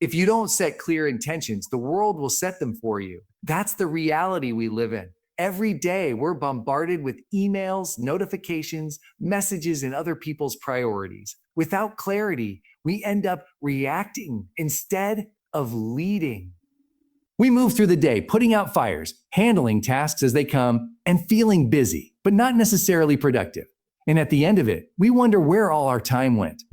If you don't set clear intentions, the world will set them for you. That's the reality we live in. Every day, we're bombarded with emails, notifications, messages, and other people's priorities. Without clarity, we end up reacting instead of leading. We move through the day, putting out fires, handling tasks as they come, and feeling busy, but not necessarily productive. And at the end of it, we wonder where all our time went.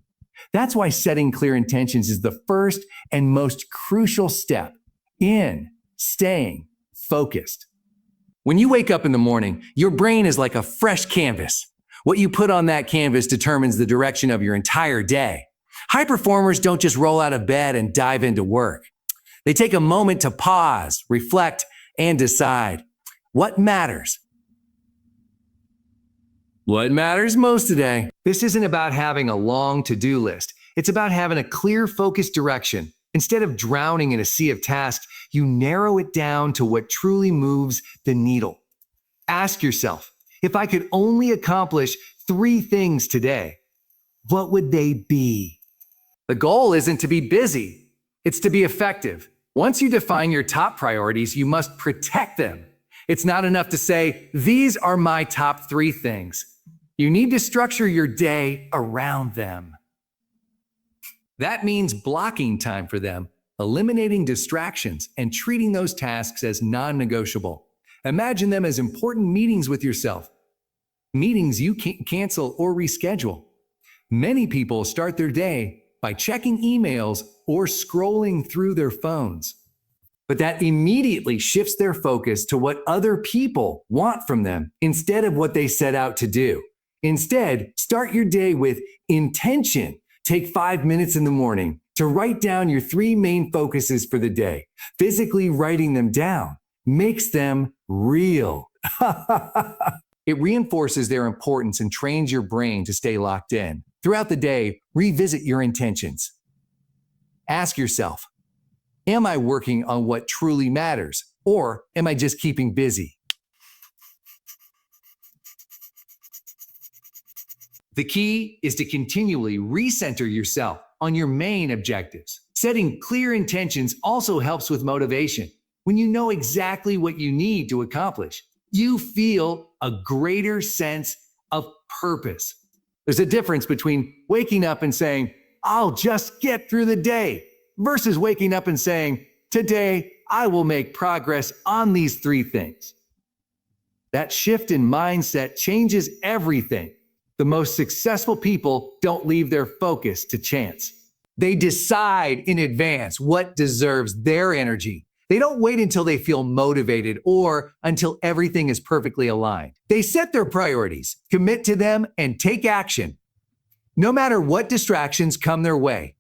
That's why setting clear intentions is the first and most crucial step in staying focused. When you wake up in the morning, your brain is like a fresh canvas. What you put on that canvas determines the direction of your entire day. High performers don't just roll out of bed and dive into work. They take a moment to pause, reflect, and decide what matters. What matters most today? This isn't about having a long to-do list. It's about having a clear, focused direction. Instead of drowning in a sea of tasks, you narrow it down to what truly moves the needle. Ask yourself, if I could only accomplish 3 things today, what would they be? The goal isn't to be busy. It's to be effective. Once you define your top priorities, you must protect them. It's not enough to say, these are my top 3 things. You need to structure your day around them. That means blocking time for them, eliminating distractions, and treating those tasks as non-negotiable. Imagine them as important meetings with yourself. Meetings you can't cancel or reschedule. Many people start their day by checking emails or scrolling through their phones. But that immediately shifts their focus to what other people want from them instead of what they set out to do. Instead, start your day with intention. Take 5 minutes in the morning to write down your 3 main focuses for the day. Physically writing them down makes them real. It reinforces their importance and trains your brain to stay locked in. Throughout the day, revisit your intentions. Ask yourself, am I working on what truly matters, or am I just keeping busy? The key is to continually recenter yourself on your main objectives. Setting clear intentions also helps with motivation. When you know exactly what you need to accomplish, you feel a greater sense of purpose. There's a difference between waking up and saying, I'll just get through the day, versus waking up and saying, today I will make progress on these 3 things. That shift in mindset changes everything. The most successful people don't leave their focus to chance. They decide in advance what deserves their energy. They don't wait until they feel motivated or until everything is perfectly aligned. They set their priorities, commit to them, and take action, no matter what distractions come their way.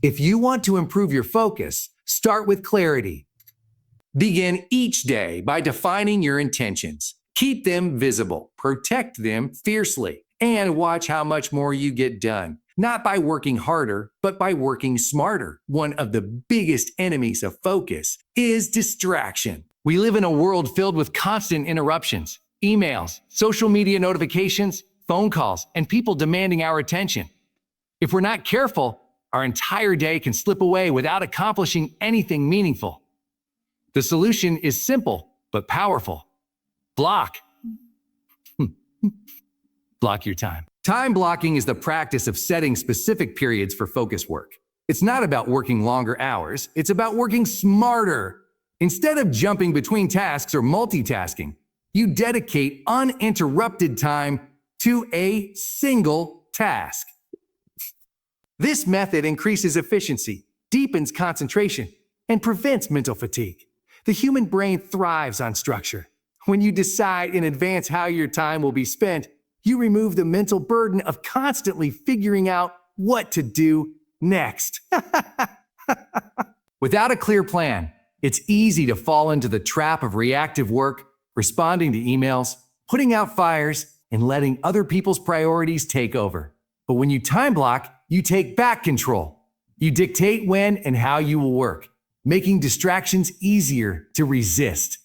If you want to improve your focus, start with clarity. Begin each day by defining your intentions. Keep them visible, protect them fiercely, and watch how much more you get done. Not by working harder, but by working smarter. One of the biggest enemies of focus is distraction. We live in a world filled with constant interruptions, emails, social media notifications, phone calls, and people demanding our attention. If we're not careful, our entire day can slip away without accomplishing anything meaningful. The solution is simple, but powerful. Block. Block your time. Time blocking is the practice of setting specific periods for focus work. It's not about working longer hours. It's about working smarter. Instead of jumping between tasks or multitasking, you dedicate uninterrupted time to a single task. This method increases efficiency, deepens concentration, and prevents mental fatigue. The human brain thrives on structure. When you decide in advance how your time will be spent, you remove the mental burden of constantly figuring out what to do next. Without a clear plan, it's easy to fall into the trap of reactive work, responding to emails, putting out fires, and letting other people's priorities take over. But when you time block, you take back control. You dictate when and how you will work, making distractions easier to resist.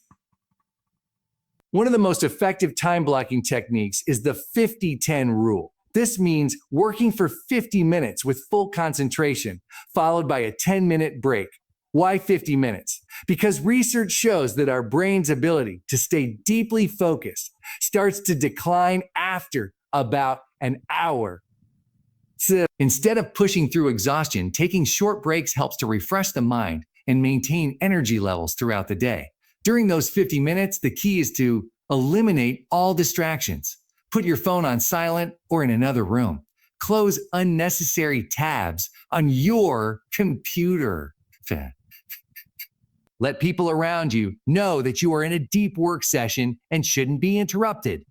One of the most effective time blocking techniques is the 50-10 rule. This means working for 50 minutes with full concentration, followed by a 10-minute break. Why 50 minutes? Because research shows that our brain's ability to stay deeply focused starts to decline after about an hour. So instead of pushing through exhaustion, taking short breaks helps to refresh the mind and maintain energy levels throughout the day. During those 50 minutes, the key is to eliminate all distractions. Put your phone on silent or in another room. Close unnecessary tabs on your computer. Let people around you know that you are in a deep work session and shouldn't be interrupted.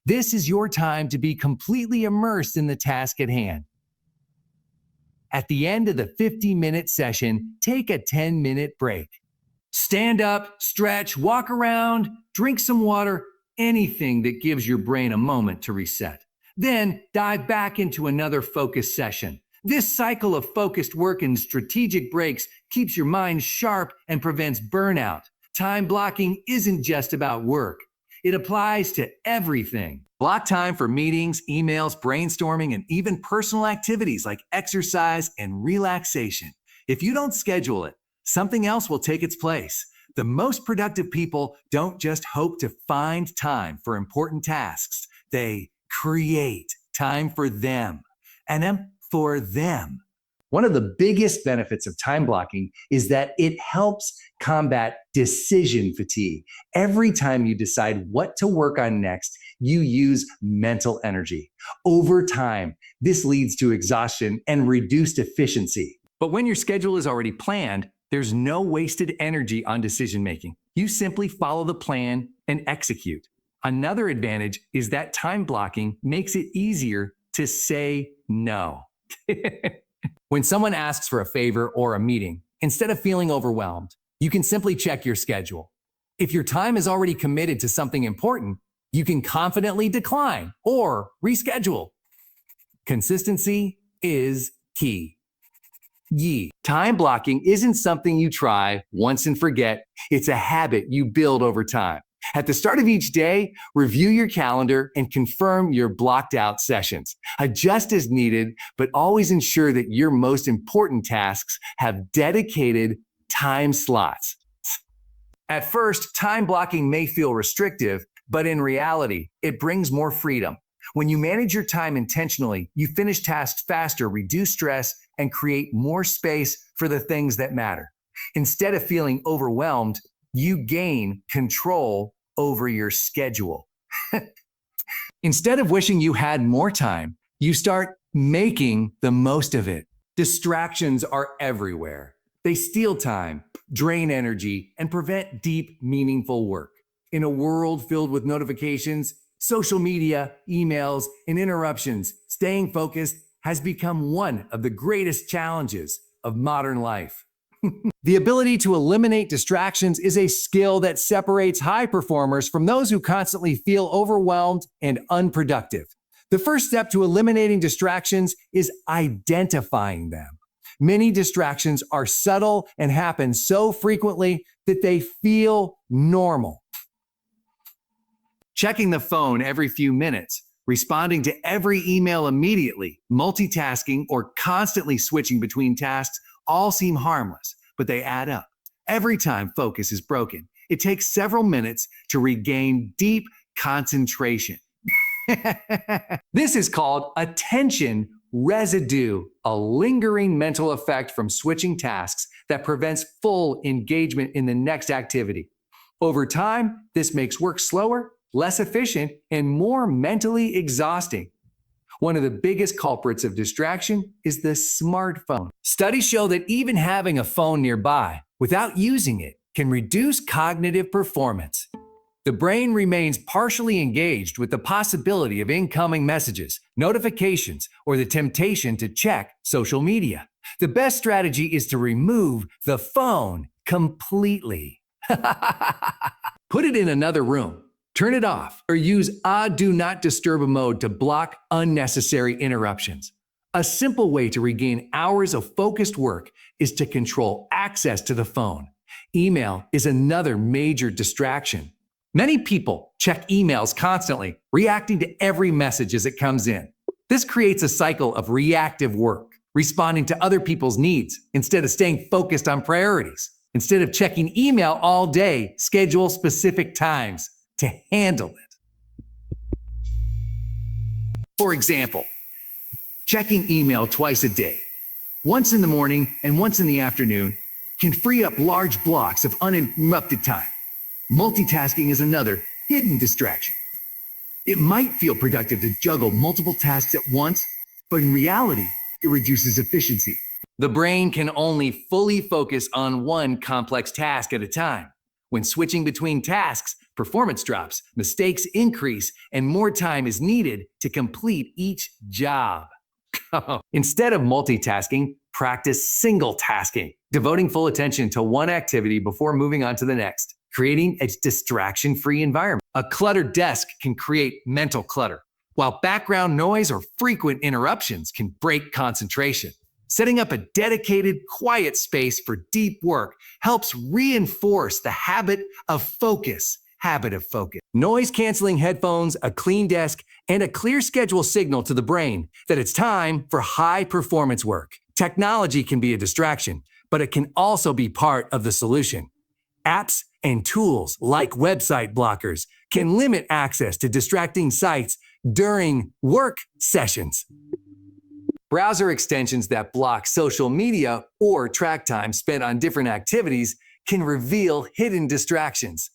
This is your time to be completely immersed in the task at hand. At the end of the 50-minute session, take a 10-minute break. Stand up, stretch, walk around, drink some water, anything that gives your brain a moment to reset. Then dive back into another focused session. This cycle of focused work and strategic breaks keeps your mind sharp and prevents burnout. Time blocking isn't just about work. It applies to everything. Block time for meetings, emails, brainstorming, and even personal activities like exercise and relaxation. If you don't schedule it, something else will take its place. The most productive people don't just hope to find time for important tasks. They create time for them. And for them. One of the biggest benefits of time blocking is that it helps combat decision fatigue. Every time you decide what to work on next, you use mental energy. Over time, this leads to exhaustion and reduced efficiency. But when your schedule is already planned, there's no wasted energy on decision making. You simply follow the plan and execute. Another advantage is that time blocking makes it easier to say no. When someone asks for a favor or a meeting, instead of feeling overwhelmed, you can simply check your schedule. If your time is already committed to something important, you can confidently decline or reschedule. Consistency is key. Time blocking isn't something you try once and forget. It's a habit you build over time. At the start of each day, review your calendar and confirm your blocked out sessions. Adjust as needed, but always ensure that your most important tasks have dedicated time slots. At first, time blocking may feel restrictive, but in reality, it brings more freedom. When you manage your time intentionally, you finish tasks faster, reduce stress, and create more space for the things that matter. Instead of feeling overwhelmed, you gain control over your schedule. Instead of wishing you had more time, you start making the most of it. Distractions are everywhere. They steal time, drain energy, and prevent deep, meaningful work. In a world filled with notifications, social media, emails, and interruptions, staying focused has become one of the greatest challenges of modern life. The ability to eliminate distractions is a skill that separates high performers from those who constantly feel overwhelmed and unproductive. The first step to eliminating distractions is identifying them. Many distractions are subtle and happen so frequently that they feel normal. Checking the phone every few minutes, responding to every email immediately, multitasking, or constantly switching between tasks all seem harmless, but they add up. Every time focus is broken, it takes several minutes to regain deep concentration. This is called attention residue, a lingering mental effect from switching tasks that prevents full engagement in the next activity. Over time, this makes work slower, less efficient, and more mentally exhausting. One of the biggest culprits of distraction is the smartphone. Studies show that even having a phone nearby without using it can reduce cognitive performance. The brain remains partially engaged with the possibility of incoming messages, notifications, or the temptation to check social media. The best strategy is to remove the phone completely. Put it in another room. Turn it off or use a do not disturb mode to block unnecessary interruptions. A simple way to regain hours of focused work is to control access to the phone. Email is another major distraction. Many people check emails constantly, reacting to every message as it comes in. This creates a cycle of reactive work, responding to other people's needs instead of staying focused on priorities. Instead of checking email all day, schedule specific times to handle it. For example, checking email twice a day, once in the morning and once in the afternoon, can free up large blocks of uninterrupted time. Multitasking is another hidden distraction. It might feel productive to juggle multiple tasks at once, but in reality, it reduces efficiency. The brain can only fully focus on one complex task at a time. When switching between tasks, performance drops, mistakes increase, and more time is needed to complete each job. Instead of multitasking, practice single tasking, devoting full attention to one activity before moving on to the next, creating a distraction-free environment. A cluttered desk can create mental clutter, while background noise or frequent interruptions can break concentration. Setting up a dedicated, quiet space for deep work helps reinforce the habit of focus. Noise-canceling headphones, a clean desk, and a clear schedule signal to the brain that it's time for high-performance work. Technology can be a distraction, but it can also be part of the solution. Apps and tools like website blockers can limit access to distracting sites during work sessions. Browser extensions that block social media or track time spent on different activities can reveal hidden distractions.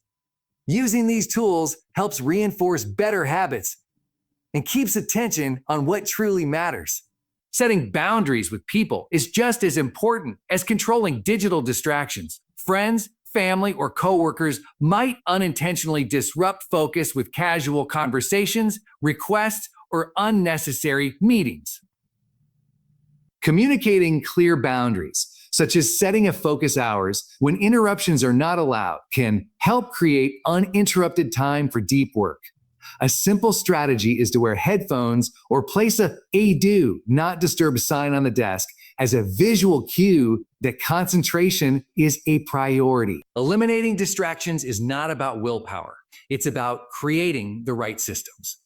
Using these tools helps reinforce better habits and keeps attention on what truly matters. Setting boundaries with people is just as important as controlling digital distractions. Friends, family, or coworkers might unintentionally disrupt focus with casual conversations, requests, or unnecessary meetings. Communicating clear boundaries, such as setting a focus hours when interruptions are not allowed, can help create uninterrupted time for deep work. A simple strategy is to wear headphones or place a do not disturb sign on the desk as a visual cue that concentration is a priority. Eliminating distractions is not about willpower. It's about creating the right systems.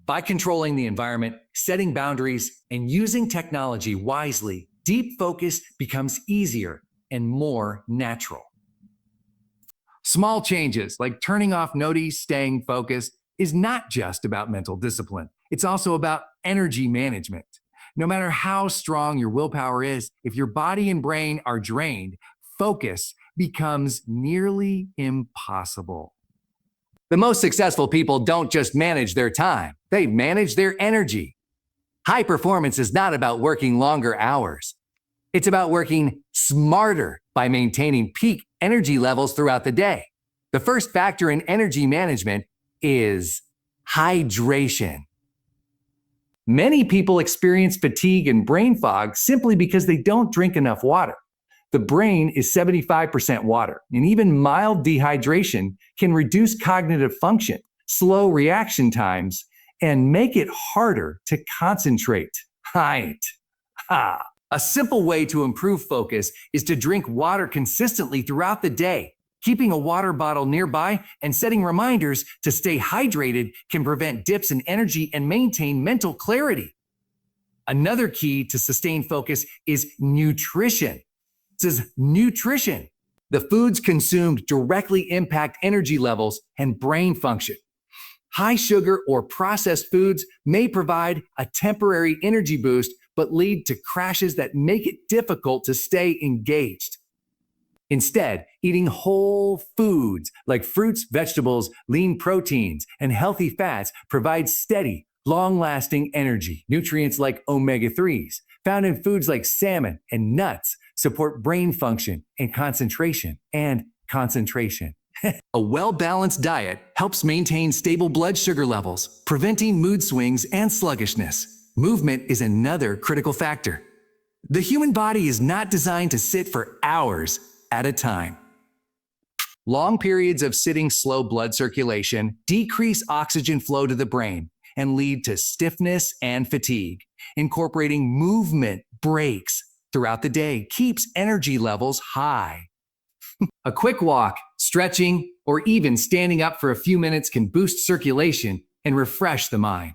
By controlling the environment, setting boundaries, and using technology wisely, deep focus becomes easier and more natural. Small changes like turning off noties, staying focused, is not just about mental discipline. It's also about energy management. No matter how strong your willpower is, if your body and brain are drained, focus becomes nearly impossible. The most successful people don't just manage their time, they manage their energy. High performance is not about working longer hours. It's about working smarter by maintaining peak energy levels throughout the day. The first factor in energy management is hydration. Many people experience fatigue and brain fog simply because they don't drink enough water. The brain is 75% water, and even mild dehydration can reduce cognitive function, slow reaction times, and make it harder to concentrate. A simple way to improve focus is to drink water consistently throughout the day. Keeping a water bottle nearby and setting reminders to stay hydrated can prevent dips in energy and maintain mental clarity. Another key to sustain focus is nutrition. This is nutrition. The foods consumed directly impact energy levels and brain function. High sugar or processed foods may provide a temporary energy boost, but lead to crashes that make it difficult to stay engaged. Instead, eating whole foods like fruits, vegetables, lean proteins, and healthy fats provides steady, long-lasting energy. Nutrients like omega-3s, found in foods like salmon and nuts, support brain function and concentration. A well-balanced diet helps maintain stable blood sugar levels, preventing mood swings and sluggishness. Movement is another critical factor. The human body is not designed to sit for hours at a time. Long periods of sitting slow blood circulation decrease oxygen flow to the brain and lead to stiffness and fatigue. Incorporating movement breaks throughout the day keeps energy levels high. A quick walk, stretching, or even standing up for a few minutes can boost circulation and refresh the mind.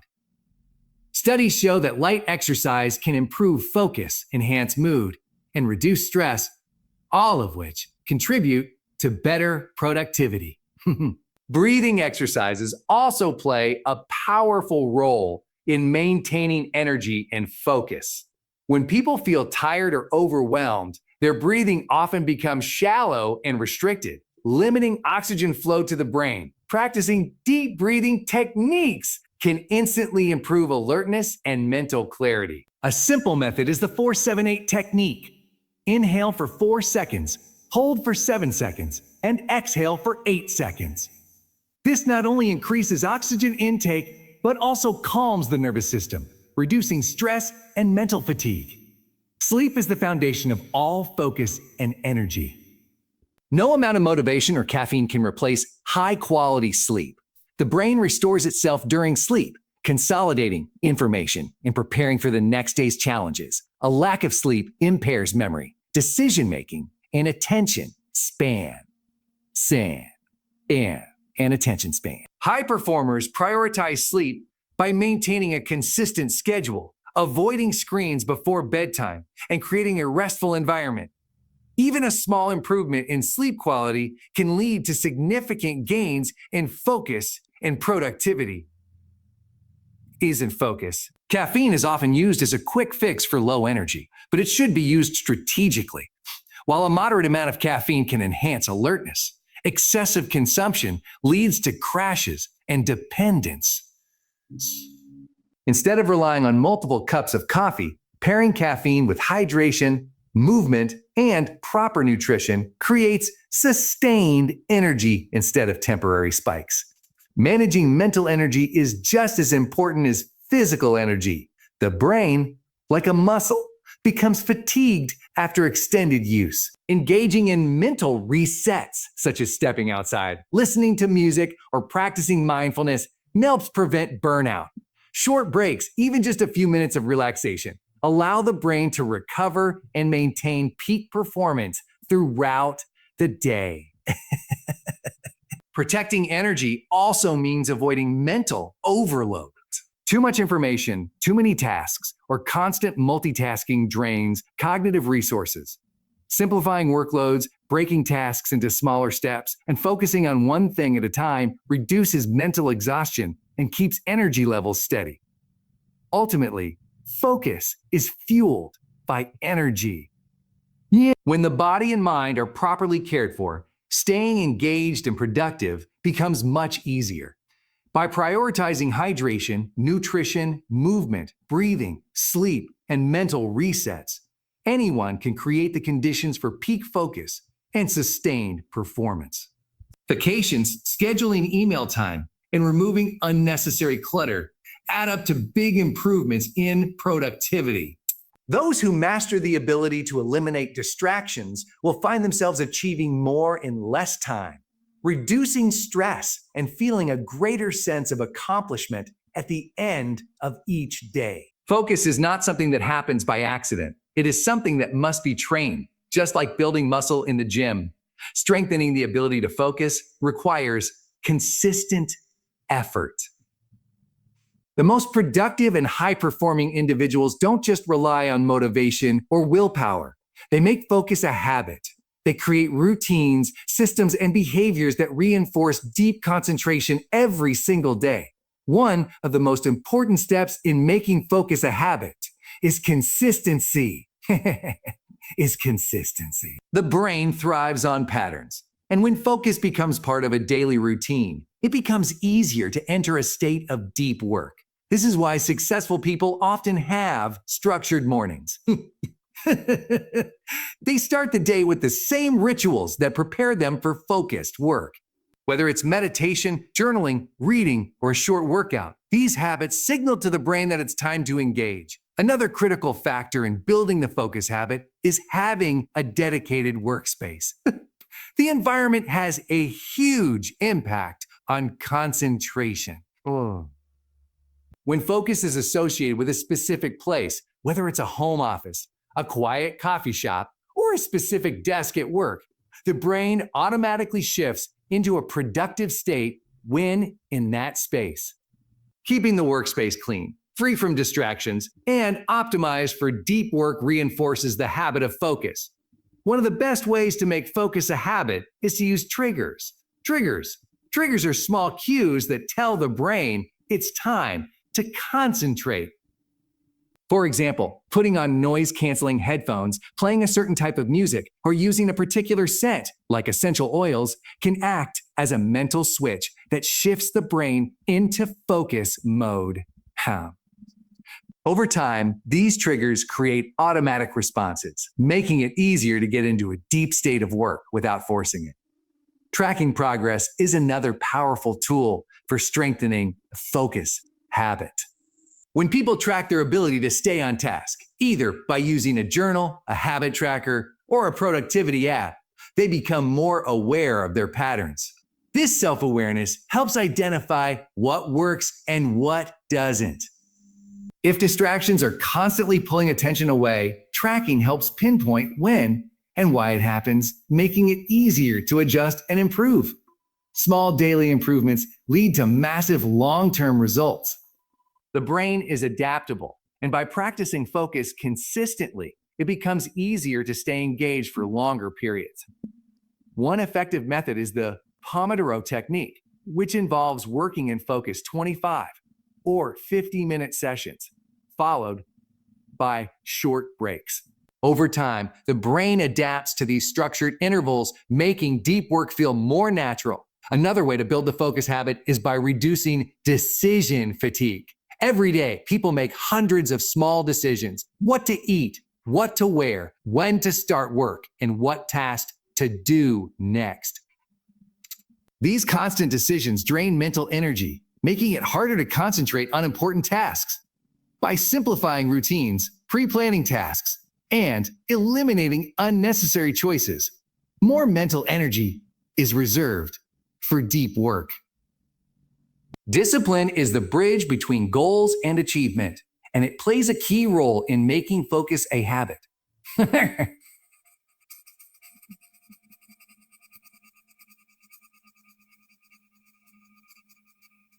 Studies show that light exercise can improve focus, enhance mood, and reduce stress, all of which contribute to better productivity. Breathing exercises also play a powerful role in maintaining energy and focus. When people feel tired or overwhelmed, their breathing often becomes shallow and restricted, limiting oxygen flow to the brain. Practicing deep breathing techniques can instantly improve alertness and mental clarity. A simple method is the 4-7-8 technique. Inhale for 4 seconds, hold for 7 seconds, and exhale for 8 seconds. This not only increases oxygen intake, but also calms the nervous system, reducing stress and mental fatigue. Sleep is the foundation of all focus and energy. No amount of motivation or caffeine can replace high-quality sleep. The brain restores itself during sleep, consolidating information and preparing for the next day's challenges. A lack of sleep impairs memory, decision-making, and attention span. And attention span. High performers prioritize sleep by maintaining a consistent schedule, avoiding screens before bedtime, and creating a restful environment. Even a small improvement in sleep quality can lead to significant gains in focus and productivity. Caffeine is often used as a quick fix for low energy, but it should be used strategically. While a moderate amount of caffeine can enhance alertness, excessive consumption leads to crashes and dependence. Instead of relying on multiple cups of coffee, pairing caffeine with hydration, movement, and proper nutrition creates sustained energy instead of temporary spikes. Managing mental energy is just as important as physical energy. The brain, like a muscle, becomes fatigued after extended use. Engaging in mental resets, such as stepping outside, listening to music, or practicing mindfulness, helps prevent burnout. Short breaks, even just a few minutes of relaxation, allow the brain to recover and maintain peak performance throughout the day. Protecting energy also means avoiding mental overload. Too much information, too many tasks, or constant multitasking drains cognitive resources. Simplifying workloads, breaking tasks into smaller steps, and focusing on one thing at a time reduces mental exhaustion and keeps energy levels steady. Ultimately, focus is fueled by energy. When the body and mind are properly cared for, staying engaged and productive becomes much easier. By prioritizing hydration, nutrition, movement, breathing, sleep, and mental resets, anyone can create the conditions for peak focus and sustained performance. Vacations, scheduling email time, and removing unnecessary clutter add up to big improvements in productivity. Those who master the ability to eliminate distractions will find themselves achieving more in less time, reducing stress and feeling a greater sense of accomplishment at the end of each day. Focus is not something that happens by accident. It is something that must be trained, just like building muscle in the gym. Strengthening the ability to focus requires consistent effort. The most productive and high-performing individuals don't just rely on motivation or willpower. They make focus a habit. They create routines, systems, and behaviors that reinforce deep concentration every single day. One of the most important steps in making focus a habit is consistency. The brain thrives on patterns. And when focus becomes part of a daily routine, it becomes easier to enter a state of deep work. This is why successful people often have structured mornings. They start the day with the same rituals that prepare them for focused work. Whether it's meditation, journaling, reading, or a short workout, these habits signal to the brain that it's time to engage. Another critical factor in building the focus habit is having a dedicated workspace. The environment has a huge impact on concentration. When focus is associated with a specific place, whether it's a home office, a quiet coffee shop, or a specific desk at work, the brain automatically shifts into a productive state when in that space. Keeping the workspace clean, free from distractions, and optimized for deep work reinforces the habit of focus. One of the best ways to make focus a habit is to use triggers. Triggers are small cues that tell the brain it's time to concentrate. For example, putting on noise-canceling headphones, playing a certain type of music, or using a particular scent, like essential oils, can act as a mental switch that shifts the brain into focus mode. Over time, these triggers create automatic responses, making it easier to get into a deep state of work without forcing it. Tracking progress is another powerful tool for strengthening the focus habit. When people track their ability to stay on task, either by using a journal, a habit tracker, or a productivity app, they become more aware of their patterns. This self-awareness helps identify what works and what doesn't. If distractions are constantly pulling attention away, tracking helps pinpoint when and why it happens, making it easier to adjust and improve. Small daily improvements lead to massive long-term results. The brain is adaptable, and by practicing focus consistently, it becomes easier to stay engaged for longer periods. One effective method is the Pomodoro technique, which involves working in focus 25 or 50-minute sessions, followed by short breaks. Over time, the brain adapts to these structured intervals, making deep work feel more natural. Another way to build the focus habit is by reducing decision fatigue. Every day, people make hundreds of small decisions: what to eat, what to wear, when to start work, and what task to do next. These constant decisions drain mental energy, making it harder to concentrate on important tasks. By simplifying routines, pre-planning tasks, and eliminating unnecessary choices, more mental energy is reserved for deep work. Discipline is the bridge between goals and achievement, and it plays a key role in making focus a habit.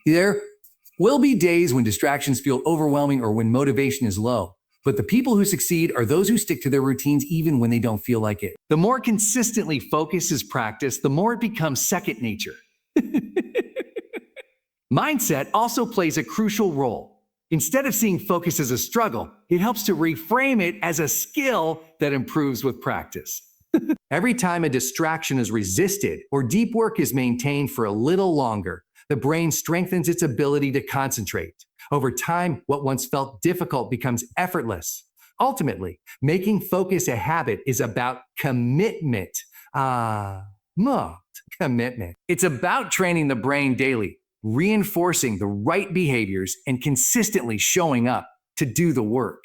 There will be days when distractions feel overwhelming or when motivation is low, but the people who succeed are those who stick to their routines even when they don't feel like it. The more consistently focus is practiced, the more it becomes second nature. Mindset also plays a crucial role. Instead of seeing focus as a struggle, it helps to reframe it as a skill that improves with practice. Every time a distraction is resisted or deep work is maintained for a little longer, the brain strengthens its ability to concentrate. Over time, what once felt difficult becomes effortless. Ultimately, making focus a habit is about commitment. Commitment. It's about training the brain daily, reinforcing the right behaviors, and consistently showing up to do the work.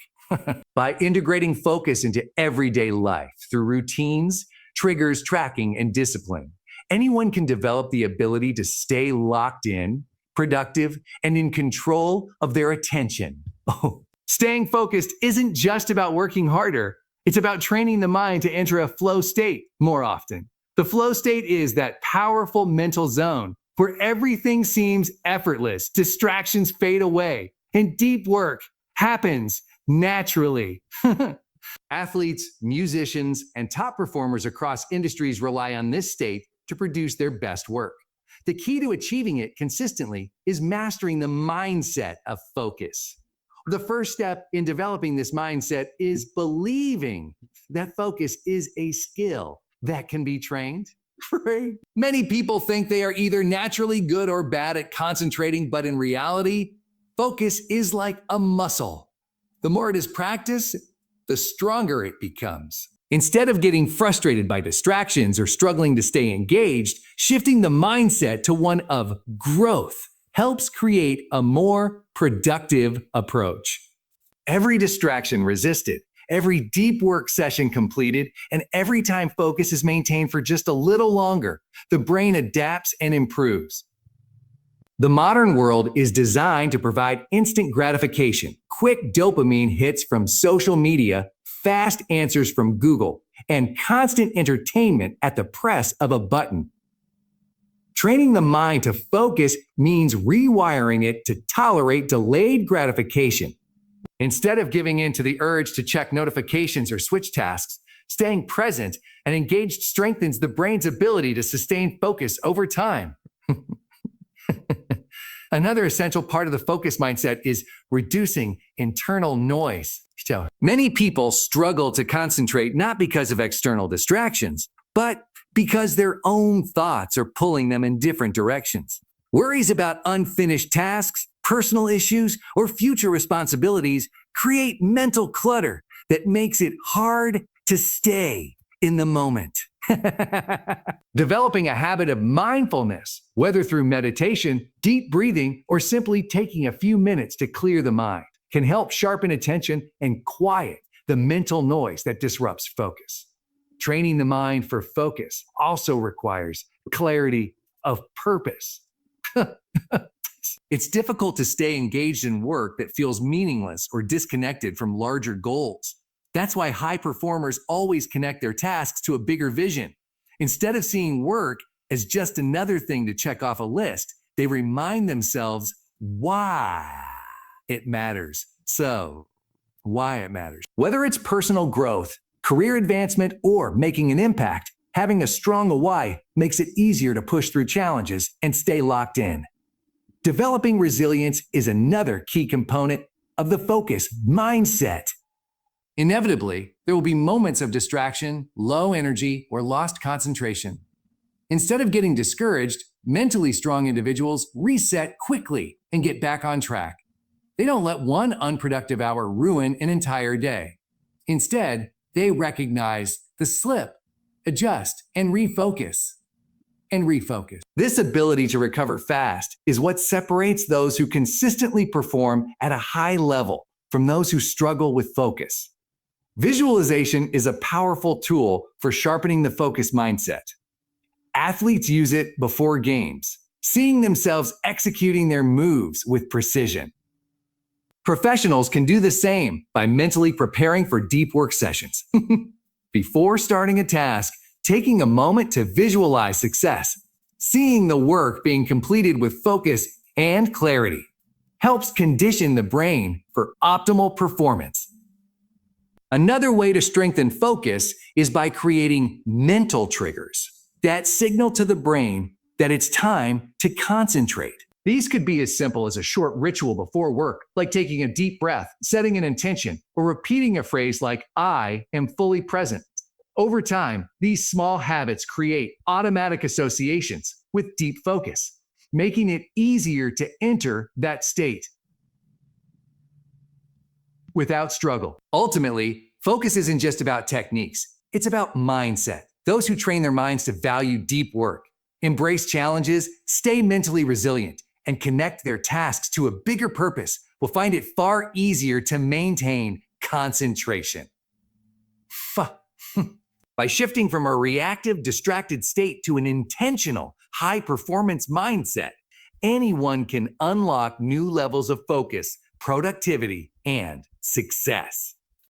By integrating focus into everyday life through routines, triggers, tracking, and discipline, anyone can develop the ability to stay locked in, productive, and in control of their attention. Staying focused isn't just about working harder. It's about training the mind to enter a flow state more often. The flow state is that powerful mental zone where everything seems effortless, distractions fade away, and deep work happens naturally. Athletes, musicians, and top performers across industries rely on this state to produce their best work. The key to achieving it consistently is mastering the mindset of focus. The first step in developing this mindset is believing that focus is a skill that can be trained. Right? Many people think they are either naturally good or bad at concentrating, but in reality, focus is like a muscle. The more it is practiced, the stronger it becomes. Instead of getting frustrated by distractions or struggling to stay engaged, shifting the mindset to one of growth helps create a more productive approach. Every distraction resisted, every deep work session completed, and every time focus is maintained for just a little longer, the brain adapts and improves. The modern world is designed to provide instant gratification, quick dopamine hits from social media, fast answers from Google, and constant entertainment at the press of a button. Training the mind to focus means rewiring it to tolerate delayed gratification. Instead of giving in to the urge to check notifications or switch tasks, staying present and engaged strengthens the brain's ability to sustain focus over time. Another essential part of the focus mindset is reducing internal noise. So, many people struggle to concentrate not because of external distractions, but because their own thoughts are pulling them in different directions. Worries about unfinished tasks, personal issues, or future responsibilities create mental clutter that makes it hard to stay in the moment. Developing a habit of mindfulness, whether through meditation, deep breathing, or simply taking a few minutes to clear the mind, can help sharpen attention and quiet the mental noise that disrupts focus. Training the mind for focus also requires clarity of purpose. It's difficult to stay engaged in work that feels meaningless or disconnected from larger goals. That's why high performers always connect their tasks to a bigger vision. Instead of seeing work as just another thing to check off a list, they remind themselves why it matters. So, why it matters. Whether it's personal growth, career advancement, or making an impact, having a strong why makes it easier to push through challenges and stay locked in. Developing resilience is another key component of the focus mindset. Inevitably, there will be moments of distraction, low energy, or lost concentration. Instead of getting discouraged, mentally strong individuals reset quickly and get back on track. They don't let one unproductive hour ruin an entire day. Instead, they recognize the slip, adjust, and refocus. This ability to recover fast is what separates those who consistently perform at a high level from those who struggle with focus. Visualization is a powerful tool for sharpening the focus mindset. Athletes use it before games, seeing themselves executing their moves with precision. Professionals can do the same by mentally preparing for deep work sessions. Before starting a task, taking a moment to visualize success, seeing the work being completed with focus and clarity, helps condition the brain for optimal performance. Another way to strengthen focus is by creating mental triggers that signal to the brain that it's time to concentrate. These could be as simple as a short ritual before work, like taking a deep breath, setting an intention, or repeating a phrase like, "I am fully present." Over time, these small habits create automatic associations with deep focus, making it easier to enter that state without struggle. Ultimately, focus isn't just about techniques, it's about mindset. Those who train their minds to value deep work, embrace challenges, stay mentally resilient, and connect their tasks to a bigger purpose will find it far easier to maintain concentration. By shifting from a reactive, distracted state to an intentional, high-performance mindset, anyone can unlock new levels of focus, productivity, and success.